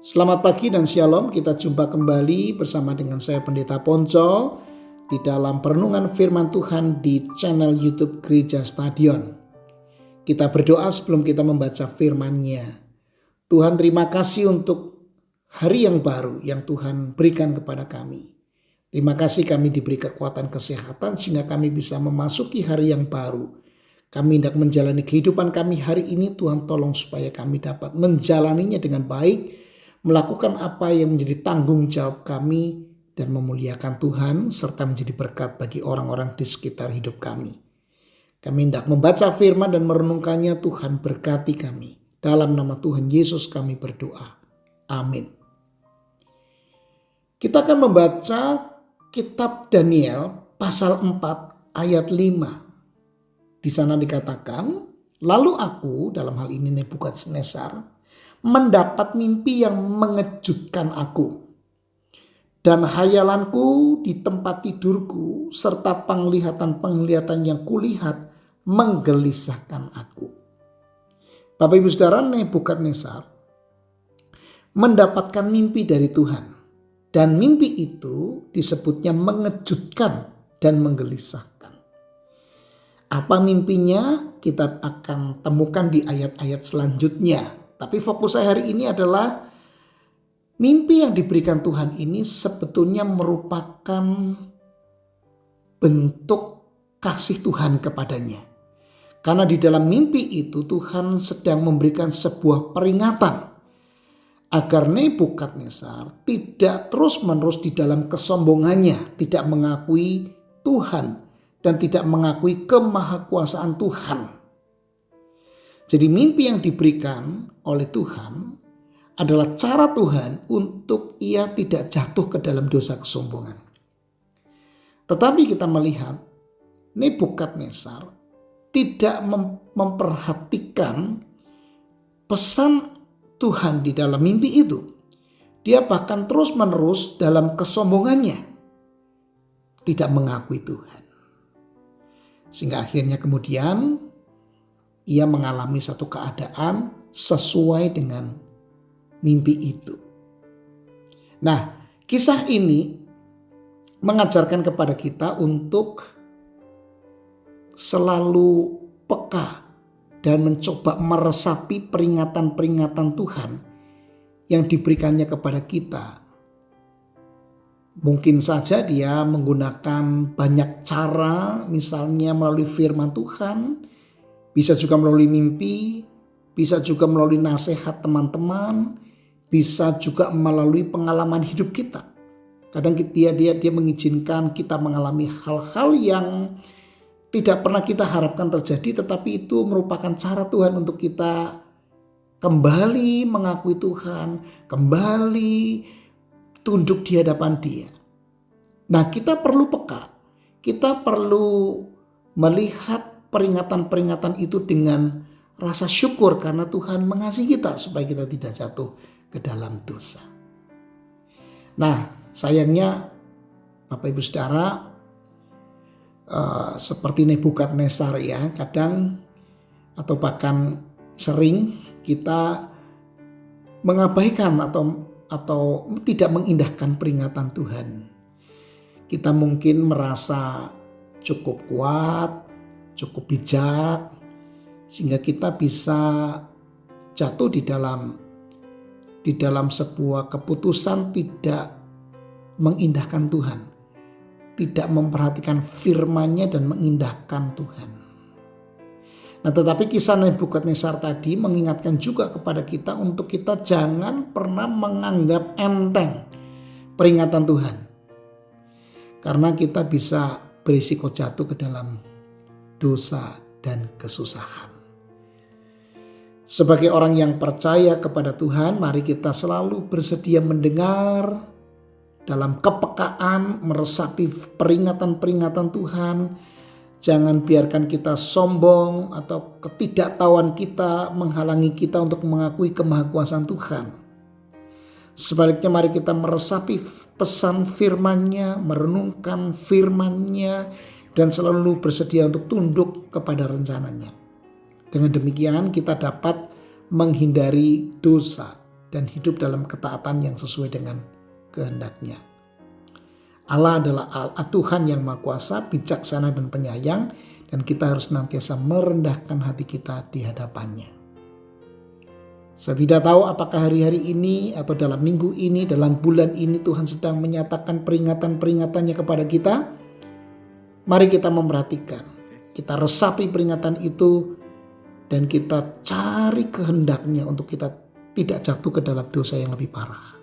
Selamat pagi dan shalom, kita jumpa kembali bersama dengan saya Pendeta Ponco di dalam perenungan firman Tuhan di channel YouTube Gereja Stadion. Kita berdoa sebelum kita membaca firman-Nya. Tuhan, terima kasih untuk hari yang baru yang Tuhan berikan kepada kami. Terima kasih kami diberi kekuatan kesehatan sehingga kami bisa memasuki hari yang baru. Kami hendak menjalani kehidupan kami hari ini. Tuhan, tolong supaya kami dapat menjalaninya dengan baik, melakukan apa yang menjadi tanggung jawab kami dan memuliakan Tuhan serta menjadi berkat bagi orang-orang di sekitar hidup kami. Kami hendak membaca firman dan merenungkannya. Tuhan berkati kami. Dalam nama Tuhan Yesus kami berdoa. Amin. Kita akan membaca kitab Daniel pasal 4 ayat 5. Di sana dikatakan, lalu aku, dalam hal ini Nebukadnezar, mendapat mimpi yang mengejutkan aku. Dan hayalanku di tempat tidurku serta penglihatan-penglihatan yang kulihat menggelisahkan aku. Bapak Ibu Saudara, Nebukadnezar mendapatkan mimpi dari Tuhan. Dan mimpi itu disebutnya mengejutkan dan menggelisahkan. Apa mimpinya? Kita akan temukan di ayat-ayat selanjutnya. Tapi fokus saya hari ini adalah mimpi yang diberikan Tuhan ini sebetulnya merupakan bentuk kasih Tuhan kepadanya. Karena di dalam mimpi itu Tuhan sedang memberikan sebuah peringatan agar Nebukadnezar tidak terus-menerus di dalam kesombongannya, tidak mengakui Tuhan dan tidak mengakui kemahakuasaan Tuhan. Jadi mimpi yang diberikan oleh Tuhan adalah cara Tuhan untuk ia tidak jatuh ke dalam dosa kesombongan. Tetapi kita melihat Nebukadnezar tidak memperhatikan pesan Tuhan di dalam mimpi itu. Dia bahkan terus-menerus dalam kesombongannya tidak mengakui Tuhan. Sehingga akhirnya kemudian ia mengalami satu keadaan sesuai dengan mimpi itu. Nah, kisah ini mengajarkan kepada kita untuk selalu peka dan mencoba meresapi peringatan-peringatan Tuhan yang diberikannya kepada kita. Mungkin saja dia menggunakan banyak cara, misalnya melalui firman Tuhan, bisa juga melalui mimpi, bisa juga melalui nasihat teman-teman, bisa juga melalui pengalaman hidup kita. Kadang dia mengizinkan kita mengalami hal-hal yang tidak pernah kita harapkan terjadi, tetapi itu merupakan cara Tuhan untuk kita kembali mengakui Tuhan, kembali tunduk di hadapan Dia. Nah, kita perlu peka, kita perlu melihat peringatan-peringatan itu dengan rasa syukur karena Tuhan mengasihi kita supaya kita tidak jatuh ke dalam dosa. Nah, sayangnya Bapak Ibu Saudara, seperti Nebukadnezar ya, kadang atau bahkan sering kita mengabaikan atau tidak mengindahkan peringatan Tuhan. Kita mungkin merasa cukup kuat, cukup bijak, sehingga kita bisa jatuh di dalam sebuah keputusan tidak mengindahkan Tuhan, tidak memperhatikan firman-Nya dan mengindahkan Tuhan. Nah, tetapi kisah Nebukadnezar tadi mengingatkan juga kepada kita untuk kita jangan pernah menganggap enteng peringatan Tuhan, karena kita bisa berisiko jatuh ke dalam dosa dan kesusahan. Sebagai orang yang percaya kepada Tuhan, mari kita selalu bersedia mendengar dalam kepekaan, meresapi peringatan-peringatan Tuhan. Jangan biarkan kita sombong atau ketidaktahuan kita menghalangi kita untuk mengakui kemahakuasaan Tuhan. Sebaliknya mari kita meresapi pesan firman-Nya, merenungkan firman-Nya, dan selalu bersedia untuk tunduk kepada rencananya. Dengan demikian kita dapat menghindari dosa dan hidup dalam ketaatan yang sesuai dengan kehendak-Nya. Allah adalah Tuhan yang Maha Kuasa, bijaksana dan penyayang, dan kita harus senantiasa merendahkan hati kita di hadapan-Nya. Saya tidak tahu apakah hari-hari ini atau dalam minggu ini, dalam bulan ini Tuhan sedang menyatakan peringatan-peringatannya kepada kita. Mari kita memperhatikan, kita resapi peringatan itu, dan kita cari kehendak-Nya untuk kita tidak jatuh ke dalam dosa yang lebih parah.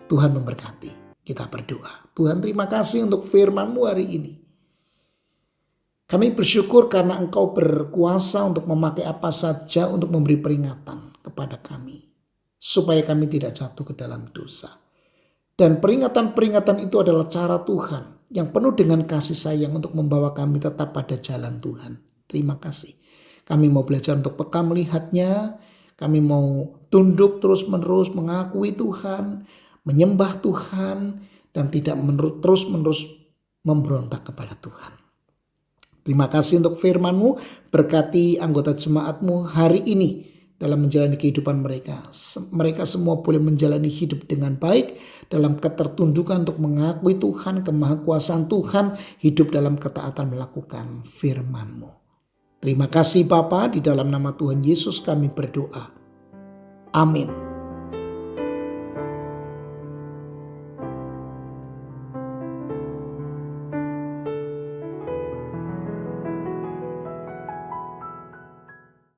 Tuhan memberkati. Kita berdoa. Tuhan, terima kasih untuk firman-Mu hari ini. Kami bersyukur karena Engkau berkuasa untuk memakai apa saja untuk memberi peringatan kepada kami, supaya kami tidak jatuh ke dalam dosa. Dan peringatan-peringatan itu adalah cara Tuhan yang penuh dengan kasih sayang untuk membawa kami tetap pada jalan Tuhan. Terima kasih. Kami mau belajar untuk peka melihatnya. Kami mau tunduk terus-menerus mengakui Tuhan, menyembah Tuhan, dan tidak terus-menerus memberontak kepada Tuhan. Terima kasih untuk firman-Mu. Berkati anggota jemaat-Mu hari ini dalam menjalani kehidupan mereka. Mereka semua boleh menjalani hidup dengan baik dalam ketertundukan untuk mengakui Tuhan, kemahakuasaan Tuhan, hidup dalam ketaatan melakukan firman-Mu. Terima kasih Bapa, di dalam nama Tuhan Yesus kami berdoa. Amin.